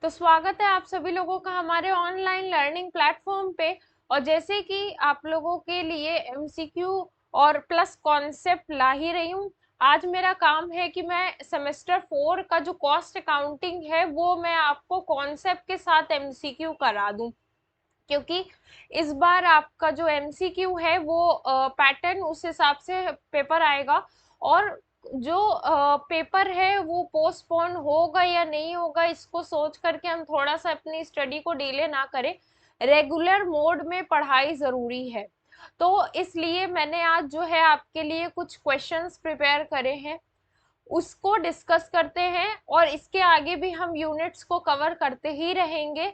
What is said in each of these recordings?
तो स्वागत है आप सभी लोगों का हमारे ऑनलाइन लर्निंग प्लेटफॉर्म पे। और जैसे कि आप लोगों के लिए एमसीक्यू और प्लस कॉन्सेप्ट ला ही रही हूँ। आज मेरा काम है कि मैं सेमेस्टर 4 का जो कॉस्ट अकाउंटिंग है वो मैं आपको कॉन्सेप्ट के साथ एमसीक्यू करा दूं, क्योंकि इस बार आपका जो एमसीक्यू है वो पैटर्न उस हिसाब से पेपर आएगा। और जो पेपर है वो पोस्टपोन होगा या नहीं होगा, इसको सोच करके हम थोड़ा सा अपनी स्टडी को डिले ना करें। रेगुलर मोड में पढ़ाई जरूरी है। तो इसलिए मैंने आज जो है आपके लिए कुछ क्वेश्चंस प्रिपेयर करे हैं, उसको डिस्कस करते हैं। और इसके आगे भी हम यूनिट्स को कवर करते ही रहेंगे।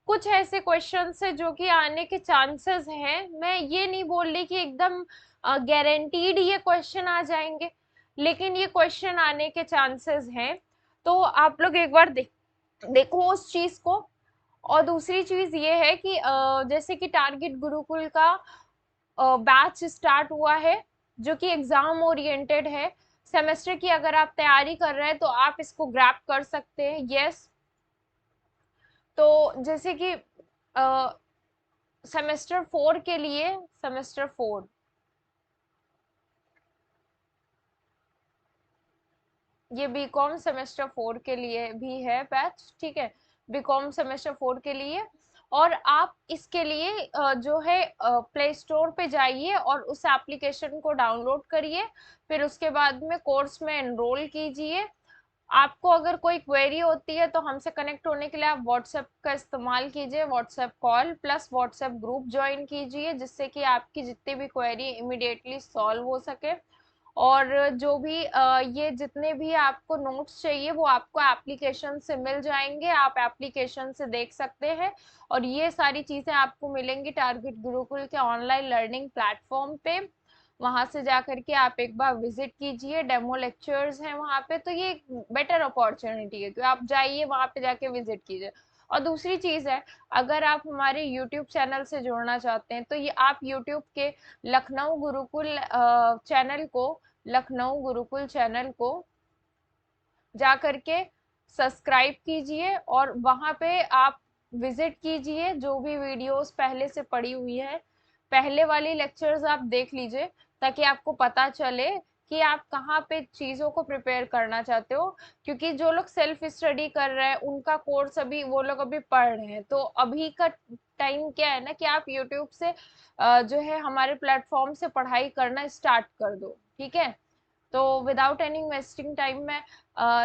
कुछ ऐसे क्वेश्चंस है जो कि आने के चांसेस हैं, मैं ये नहीं बोल रही कि एकदम गारंटीड ये क्वेश्चन आ जाएंगे, लेकिन ये क्वेश्चन आने के चांसेस हैं। तो आप लोग एक बार देखो उस चीज को। और दूसरी चीज ये है कि जैसे कि टारगेट गुरुकुल का बैच स्टार्ट हुआ है, जो कि एग्जाम ओरिएंटेड है। सेमेस्टर की अगर आप तैयारी कर रहे हैं तो आप इसको ग्रैप कर सकते हैं। यस, तो जैसे कि सेमेस्टर 4 के लिए, सेमेस्टर 4 ये बीकॉम सेमेस्टर 4 के लिए भी है बैच, ठीक है। बीकॉम सेमेस्टर 4 के लिए। और आप इसके लिए जो है प्ले स्टोर पे जाइए और उस एप्लीकेशन को डाउनलोड करिए। फिर उसके बाद में कोर्स में एनरोल कीजिए। आपको अगर कोई क्वेरी होती है तो हमसे कनेक्ट होने के लिए आप व्हाट्सएप का इस्तेमाल कीजिए, WhatsApp call plus WhatsApp group join कीजिए, जिससे कि आपकी जितनी भी क्वेरी इमिडिएटली सॉल्व हो सके। और जो भी ये जितने भी आपको नोट्स चाहिए वो आपको एप्लीकेशन से मिल जाएंगे, आप एप्लीकेशन से देख सकते हैं। और ये सारी चीजें आपको मिलेंगी टारगेट गुरुकुल के ऑनलाइन लर्निंग प्लेटफॉर्म पे। वहां से जाकर के आप एक बार विजिट कीजिए, डेमो लेक्चर्स हैं वहां पे। तो ये एक बेटर अपॉर्चुनिटी है कि आप जाइए वहां पे जाके विजिट कीजिए। और दूसरी चीज है, अगर आप हमारे यूट्यूब चैनल से जुड़ना चाहते हैं तो ये आप यूट्यूब के लखनऊ गुरुकुल चैनल को, लखनऊ गुरुकुल चैनल को जा करके सब्सक्राइब कीजिए और वहां पे आप विजिट कीजिए। जो भी वीडियोस पहले से पड़ी हुई है, पहले वाली लेक्चर्स आप देख लीजिए, ताकि आपको पता चले कि आप कहाँ पे चीजों को प्रिपेयर करना चाहते हो। क्योंकि जो लोग सेल्फ स्टडी कर रहे हैं उनका कोर्स अभी वो लोग अभी पढ़ रहे हैं, तो अभी का टाइम क्या है ना कि आप यूट्यूब से जो है हमारे प्लेटफॉर्म से पढ़ाई करना स्टार्ट कर दो, ठीक है। तो विदाउट एनी वेस्टिंग टाइम मैं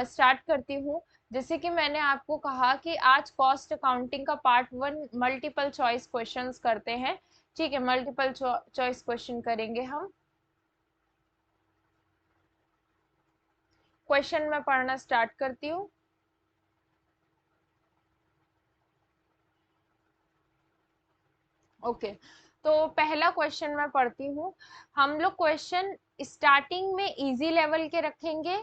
स्टार्ट करती हूँ। जैसे कि मैंने आपको कहा कि आज कॉस्ट अकाउंटिंग का पार्ट 1 मल्टीपल चॉइस क्वेश्चंस करते हैं, ठीक है। मल्टीपल चॉइस क्वेश्चन करेंगे हम। क्वेश्चन मैं पढ़ना स्टार्ट करती हूँ। ओके, तो पहला क्वेश्चन मैं पढ़ती हूँ। हम लोग क्वेश्चन स्टार्टिंग में इजी लेवल के रखेंगे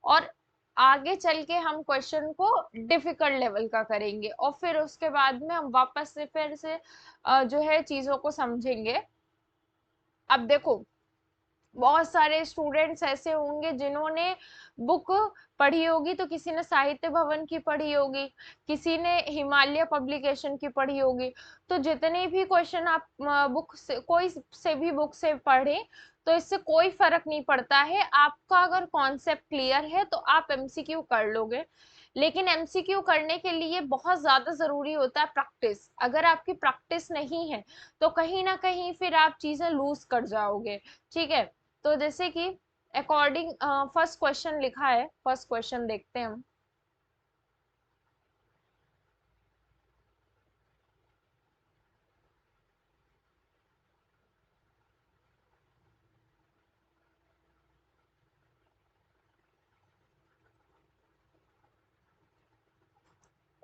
और आगे चल के हम क्वेश्चन को डिफिकल्ट लेवल का करेंगे, और फिर उसके बाद में हम वापस से फिर से जो है चीजों को समझेंगे। अब देखो, बहुत सारे स्टूडेंट्स ऐसे होंगे जिन्होंने बुक पढ़ी होगी, तो किसी ने साहित्य भवन की पढ़ी होगी, किसी ने हिमालय पब्लिकेशन की पढ़ी होगी। तो जितने भी क्वेश्चन आप बुक से, कोई से भी बुक से पढ़े, तो इससे कोई फर्क नहीं पड़ता है। आपका अगर कॉन्सेप्ट क्लियर है तो आप एमसीक्यू कर लोगे। लेकिन एमसीक्यू करने के लिए बहुत ज्यादा जरूरी होता है प्रैक्टिस। अगर आपकी प्रैक्टिस नहीं है तो कहीं ना कहीं फिर आप चीजें लूज कर जाओगे, ठीक है। तो जैसे कि अकॉर्डिंग फर्स्ट क्वेश्चन लिखा है, फर्स्ट क्वेश्चन देखते हैं हम।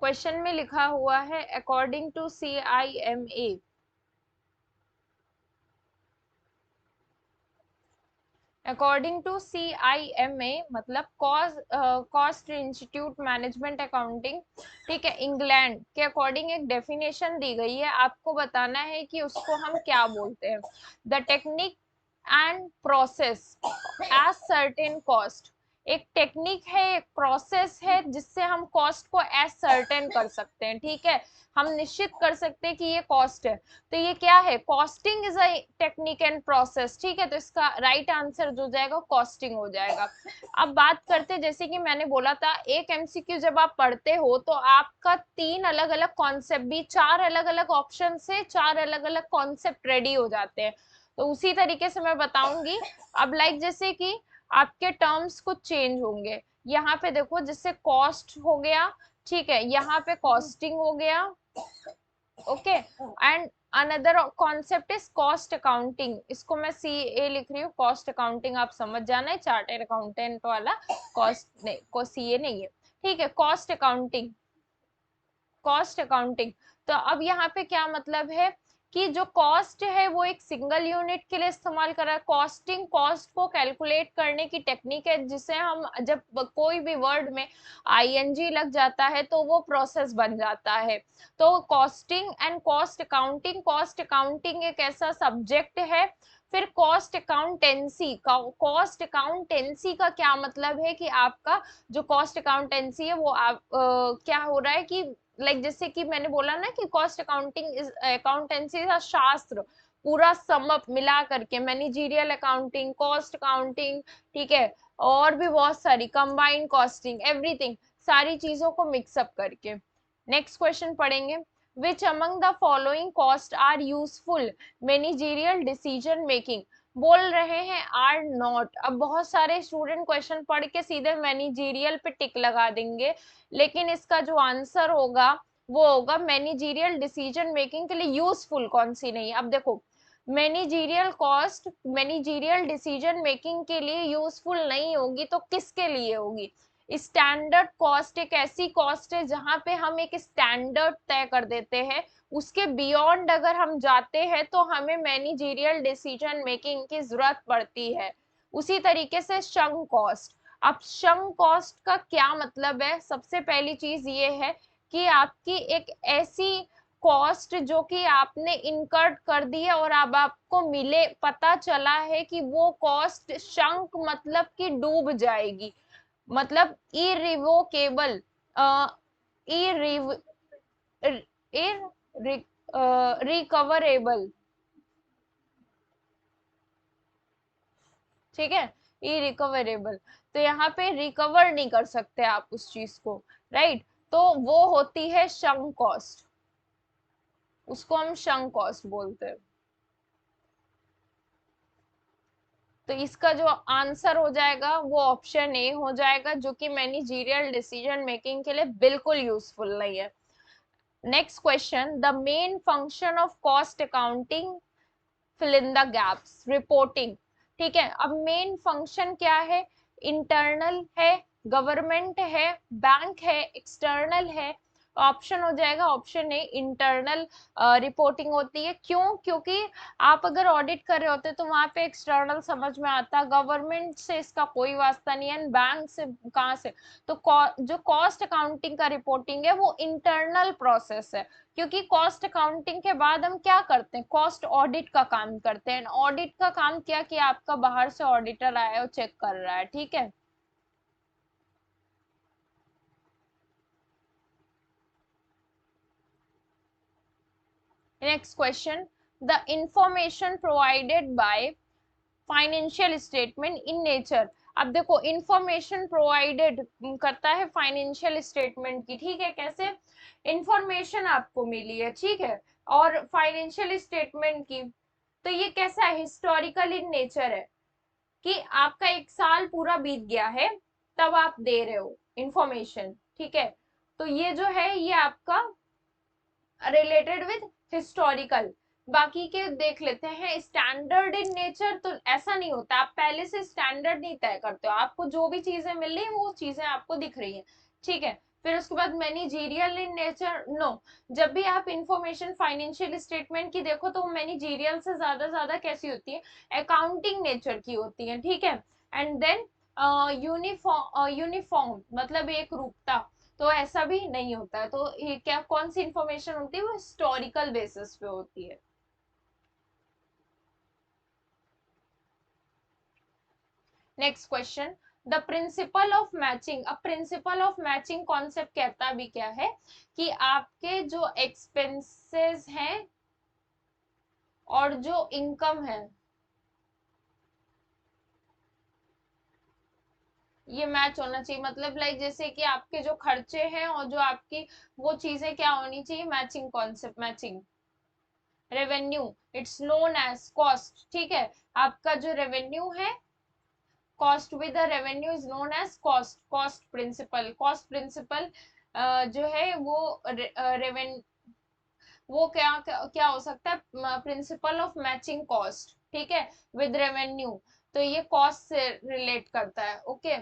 क्वेश्चन में लिखा हुआ है according to CIMA। According to CIMA मतलब कॉस्ट इंस्टीट्यूट मैनेजमेंट अकाउंटिंग, ठीक है, इंग्लैंड के अकॉर्डिंग एक डेफिनेशन दी गई है। आपको बताना है कि उसको हम क्या बोलते हैं। The technique and process as certain cost एक टेक्निक है, एक प्रोसेस है जिससे हम कॉस्ट को एसर्टेन कर सकते हैं, ठीक है, हम निश्चित कर सकते हैं कि ये कॉस्ट है। तो ये क्या है, costing is a technique and process, ठीक है, तो इसका राइट आंसर जो जाएगा कॉस्टिंग हो जाएगा। अब बात करते हैं, जैसे कि मैंने बोला था एक एमसीक्यू जब आप पढ़ते हो तो आपका 3 अलग अलग कॉन्सेप्ट भी 4 अलग अलग ऑप्शन से 4 अलग अलग कॉन्सेप्ट रेडी हो जाते हैं। तो उसी तरीके से मैं बताऊंगी। अब लाइक जैसे कि आपके टर्म्स कुछ चेंज होंगे, यहाँ पे देखो जैसे कॉस्ट हो गया, ठीक है, यहाँ पे कॉस्टिंग हो गया, okay, and another concept is cost accounting, इसको मैं सी ए लिख रही हूँ, कॉस्ट अकाउंटिंग आप समझ जाना है, चार्टेड अकाउंटेंट वाला, कॉस्ट नहीं, को सी ए नहीं है, ठीक है, कॉस्ट अकाउंटिंग, कॉस्ट अकाउंटिंग। तो अब यहाँ पे क्या मतलब है कि जो कॉस्ट है वो एक सिंगल यूनिट के लिए इस्तेमाल कर रहा है। कॉस्टिंग कॉस्ट को कैलकुलेट करने की टेक्निक है, जिसे हम जब कोई भी वर्ड में आईएनजी लग जाता है तो वो प्रोसेस बन जाता है। तो costing and cost accounting, cost accounting एक ऐसा सब्जेक्ट है। फिर कॉस्ट अकाउंटेंसी, कॉस्ट अकाउंटेंसी का क्या मतलब है कि आपका जो कॉस्ट अकाउंटेंसी है वो आप क्या हो रहा है कि लाइक जैसे कि मैंने बोला ना कि कॉस्ट अकाउंटिंग इज अकाउंटेंसी का शास्त्र, पूरा समअप मिला करके मैनेजरियल अकाउंटिंग, कॉस्ट अकाउंटिंग, ठीक है, और भी बहुत सारी कंबाइंड कॉस्टिंग, एवरीथिंग, सारी चीजों को मिक्सअप करके। नेक्स्ट क्वेश्चन पढ़ेंगे, which among the following cost are useful managerial decision making, बोल रहे हैं आर नॉट। अब बहुत सारे स्टूडेंट क्वेश्चन पढ़ के सीधे मैनेजरियल पे टिक लगा देंगे, लेकिन इसका जो आंसर होगा वो होगा मैनेजरियल डिसीजन मेकिंग के लिए यूजफुल कौन सी नहीं। अब देखो managerial cost managerial decision making के लिए यूजफुल नहीं होगी तो किसके लिए होगी। स्टैंडर्ड कॉस्ट एक ऐसी कॉस्ट है जहां पे हम एक स्टैंडर्ड तय कर देते हैं, उसके बियॉन्ड अगर हम जाते हैं तो हमें मैनेजरियल डिसीजन मेकिंग की जरूरत पड़ती है। उसी तरीके से शंक कॉस्ट, अब शंक कॉस्ट का क्या मतलब है, सबसे पहली चीज ये है कि आपकी एक ऐसी कॉस्ट जो कि आपने इनकर्ड कर दी है और अब आपको मिले पता चला है कि वो कॉस्ट शंक मतलब कि डूब जाएगी, मतलब इरिवोकेबल, इरिव रिकवरेबल, ठीक है, इरिकवरेबल, तो यहाँ पे रिकवर नहीं कर सकते आप उस चीज को, राइट, तो वो होती है शंक कॉस्ट, उसको हम शंक कॉस्ट बोलते हैं। तो इसका जो आंसर हो जाएगा वो ऑप्शन ए हो जाएगा, जो कि मैनेजरियल डिसीजन मेकिंग के लिए बिल्कुल यूजफुल नहीं है। Next question, the main function of cost accounting, fill in the gaps, reporting, ठीक है, अब मेन फंक्शन क्या है, इंटरनल है, गवर्नमेंट है, बैंक है, एक्सटर्नल है। ऑप्शन हो जाएगा ऑप्शन ए, इंटरनल रिपोर्टिंग होती है। क्यों, क्योंकि आप अगर ऑडिट कर रहे होते तो वहां पे एक्सटर्नल समझ में आता, गवर्नमेंट से इसका कोई वास्ता नहीं है, बैंक से कहाँ से, तो जो कॉस्ट अकाउंटिंग का रिपोर्टिंग है वो इंटरनल प्रोसेस है। क्योंकि कॉस्ट अकाउंटिंग के बाद हम क्या करते हैं, कॉस्ट ऑडिट का काम करते हैं। ऑडिट का काम क्या कि आपका बाहर से ऑडिटर आया है और चेक कर रहा है, ठीक है। Next question, the information provided by financial statement in nature. अब देखो इंफॉर्मेशन प्रोवाइडेड करता है फाइनेंशियल स्टेटमेंट की, ठीक है, कैसे, इंफॉर्मेशन आपको मिली है, ठीक है, और फाइनेंशियल स्टेटमेंट की, तो ये कैसा है, हिस्टोरिकल इन नेचर है, कि आपका एक साल पूरा बीत गया है तब आप दे रहे हो इंफॉर्मेशन, ठीक है, तो ये जो है ये आपका रिलेटेड विद हिस्टोरिकल। बाकी के देख लेते हैं स्टैंडर्ड इन नेचर, तो ऐसा नहीं होता, आप पहले से स्टैंडर्ड नहीं तय करते हो, आपको जो भी चीजें मिल रही है वो चीजें आपको दिख रही है, ठीक है। फिर उसके बाद मैनेजरियल इन नेचर, नो, जब भी आप इंफॉर्मेशन फाइनेंशियल स्टेटमेंट की देखो तो मैनेजरियल से ज्यादा कैसी होती है, अकाउंटिंग नेचर की होती है, ठीक है। एंड देन यूनिफॉर्म मतलब एक रूपता, तो ऐसा भी नहीं होता है। तो ये क्या कौन सी इंफॉर्मेशन होती है, वो हिस्टोरिकल बेसिस पे होती है। Next question, the principle of matching, अब प्रिंसिपल ऑफ मैचिंग कॉन्सेप्ट कहता भी क्या है कि आपके जो एक्सपेंसेस हैं और जो इनकम है ये मैच होना चाहिए। मतलब लाइक जैसे कि आपके जो खर्चे हैं और जो आपकी वो चीजें क्या होनी चाहिए, matching concept, matching. Revenue, it's known as cost, ठीक है। आपका जो रेवेन्यू है, cost with the revenue is known as cost, cost principle. Cost principle जो है वो रेवेन्यू, वो क्या क्या, क्या हो सकता है, प्रिंसिपल ऑफ मैचिंग कॉस्ट, ठीक है, विद रेवेन्यू। तो ये कॉस्ट से रिलेट करता है, ओके।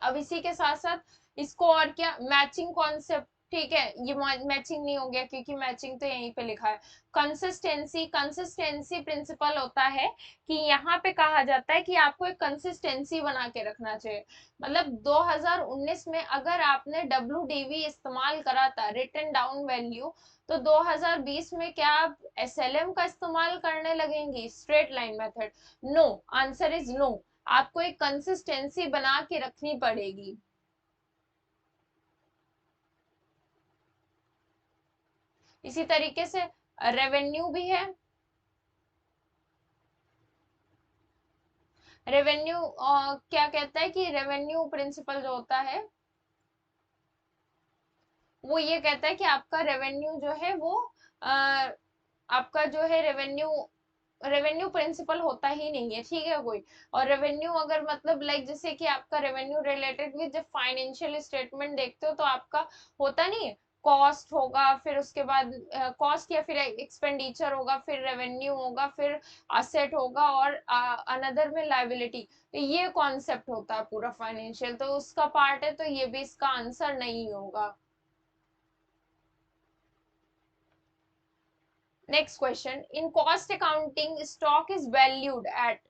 अब इसी के साथ साथ इसको और क्या, मैचिंग कॉन्सेप्ट, ठीक है। ये मैचिंग नहीं हो गया क्योंकि मैचिंग तो यहीं पे लिखा है। कंसिस्टेंसी, कंसिस्टेंसी प्रिंसिपल होता है कि यहाँ पे कहा जाता है कि आपको एक कंसिस्टेंसी बना के रखना चाहिए। मतलब 2019 में अगर आपने WDV इस्तेमाल करा था, रिटन डाउन वैल्यू, तो 2020 में क्या आप SLM का इस्तेमाल करने लगेंगी, straight line method? No, answer is no. आपको एक कंसिस्टेंसी बना के रखनी पड़ेगी। इसी तरीके से रेवेन्यू भी है। रेवेन्यू क्या कहता है कि रेवेन्यू प्रिंसिपल जो होता है वो ये कहता है कि आपका रेवेन्यू जो है वो आपका जो है रेवेन्यू, रेवेन्यू प्रिंसिपल होता ही नहीं है, ठीक है कोई। और रेवेन्यू अगर मतलब लाइक जैसे कि आपका रेवेन्यू रिलेटेड विद जब फाइनेंशियल स्टेटमेंट देखते हो तो आपका होता नहीं है, कॉस्ट होगा, फिर उसके बाद कॉस्ट या फिर एक्सपेंडिचर होगा, फिर रेवेन्यू होगा, फिर असेट होगा, और अनदर में लाइबिलिटी। तो ये कॉन्सेप्ट होता है पूरा फाइनेंशियल, तो उसका पार्ट है, तो ये भी इसका आंसर नहीं होगा। Next question, in cost accounting stock is valued at,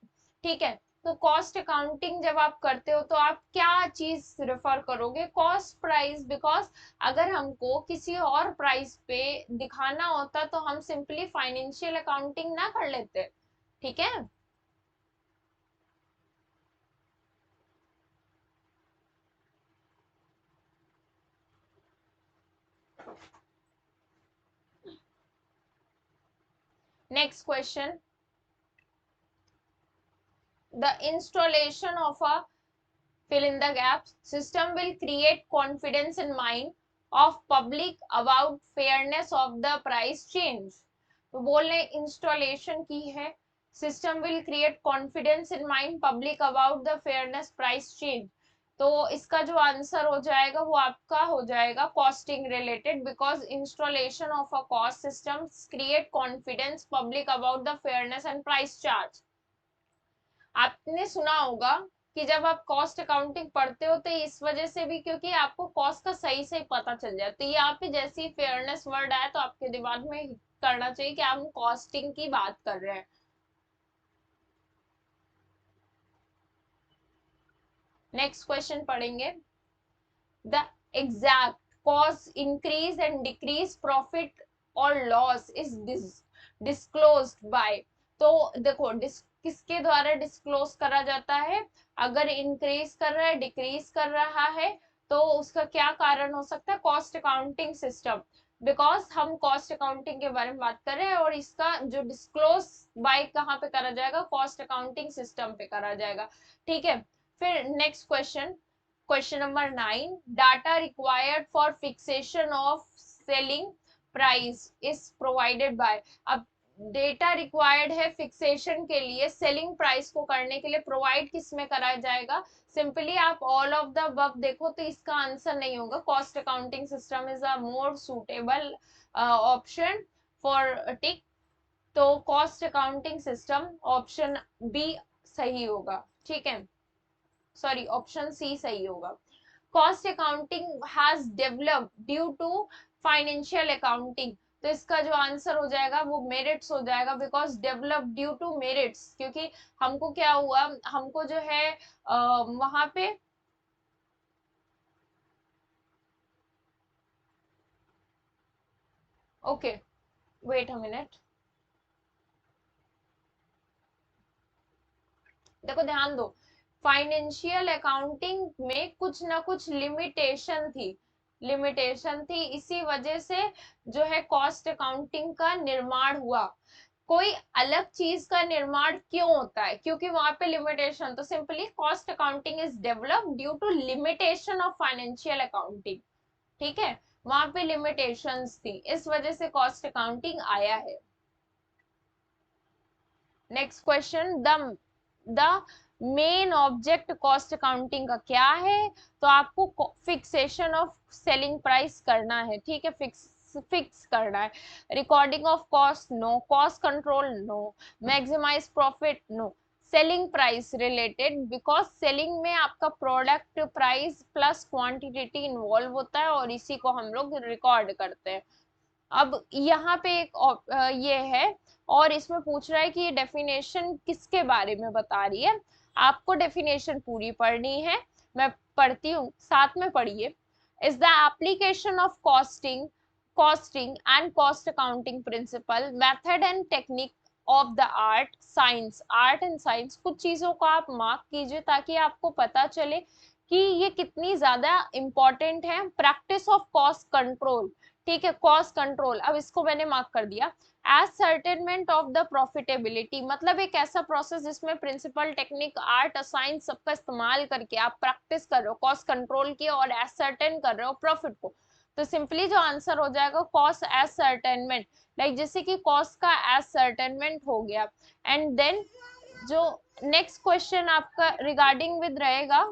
ठीक है। तो कॉस्ट अकाउंटिंग जब आप करते हो तो आप क्या चीज रेफर करोगे, कॉस्ट प्राइस, बिकॉज अगर हमको किसी और प्राइस पे दिखाना होता तो हम सिंपली फाइनेंशियल अकाउंटिंग ना कर लेते, ठीक है। Next question, the installation of a, fill in the gaps, system will create confidence in mind of public about fairness of the price change। तो बोल रहे इंस्टॉलेशन की है, system will create confidence in mind public about the fairness price change. तो इसका जो answer हो जाएगा वो आपका हो जाएगा costing related, because installation of a cost system create confidence public about the fairness and price charge. आपने सुना होगा कि जब आप कॉस्ट अकाउंटिंग पढ़ते हो तो इस वजह से भी, क्योंकि आपको कॉस्ट का सही से पता चल जाए, तो ये यहाँ पे जैसे ही फेयरनेस वर्ड आया तो आपके दिमाग में करना चाहिए कि हम कॉस्टिंग की बात कर रहे हैं। नेक्स्ट क्वेश्चन पढ़ेंगे, the exact cause increase and decrease profit और लॉस इज डिस्क्लोज्ड बाय। तो देखो किसके द्वारा डिस्क्लोज करा जाता है, अगर इंक्रीज कर रहा है, डिक्रीज कर रहा है, तो उसका क्या कारण हो सकता है, कॉस्ट अकाउंटिंग सिस्टम। बिकॉज हम कॉस्ट अकाउंटिंग के बारे में बात कर रहे हैं और इसका जो डिस्क्लोज बाय कहाँ पे करा जाएगा, कॉस्ट अकाउंटिंग सिस्टम पे करा जाएगा, ठीक है। फिर next question, question number 9, data required for fixation of selling price is provided by. अब डेटा रिक्वायर्ड है फिक्सेशन के लिए, सेलिंग प्राइस को करने के लिए, प्रोवाइड किस में कराया जाएगा, सिंपली आप ऑल ऑफ द अबव देखो तो इसका आंसर नहीं होगा, cost accounting system is a more suitable option for tick. तो cost accounting system option B सही होगा, ठीक है, सॉरी ऑप्शन सी सही होगा। Cost accounting has developed due to financial accounting, तो इसका जो आंसर हो जाएगा वो मेरिट्स हो जाएगा, because develop due to merits, क्योंकि हमको क्या हुआ, हमको जो है वहां पे, ओके वेट अ मिनट, देखो ध्यान दो, फाइनेंशियल अकाउंटिंग में कुछ ना कुछ लिमिटेशन थी, इसी वजह से जो है कॉस्ट अकाउंटिंग का निर्माण हुआ। कोई अलग चीज का निर्माण क्यों होता है? क्योंकि वहां पे लिमिटेशन, तो simply cost accounting is developed due to limitation of financial accounting. ठीक है, वहां पे लिमिटेशंस थी, इस वजह से कॉस्ट अकाउंटिंग आया है। Next question, the main object cost accounting का क्या है? तो आपको फिक्सेशन ऑफ सेलिंग प्राइस करना है, ठीक है, फिक्स करना है। Recording of cost no, cost control no, maximize profit no. Selling price related, because selling में आपका product price plus quantity involve होता है और इसी को हम लोग रिकॉर्ड करते हैं। अब यहाँ पे एक ये है, और इसमें पूछ रहा है कि ये डेफिनेशन किसके बारे में बता रही है। आपको डेफिनेशन पूरी पढ़नी है, मैं पढ़ती हूँ, साथ में पढ़िए। Is the application of costing and cost accounting principle method and technique of the art and science. कुछ चीजों को आप मार्क कीजिए ताकि आपको पता चले कि ये कितनी ज्यादा इंपॉर्टेंट है। प्रैक्टिस ऑफ कॉस्ट कंट्रोल, ठीक है, कॉस्ट कंट्रोल, अब इसको मैंने मार्क कर दिया। एसर्टेनमेंट ऑफ द प्रॉफिटेबिलिटी, मतलब एक ऐसा प्रोसेस जिसमें प्रिंसिपल, टेक्निक, आर्ट, साइंस सबका इस्तेमाल करके आप प्रैक्टिस कर रहे हो कॉस्ट कंट्रोल की और एसर्टेन कर रहे हो प्रॉफिट को। तो सिंपली जो आंसर हो जाएगा कॉस्ट एसर्टेनमेंट, लाइक जैसे कि कॉस्ट का एसर्टेनमेंट हो गया। एंड देन जो नेक्स्ट क्वेश्चन आपका रिगार्डिंग विद रहेगा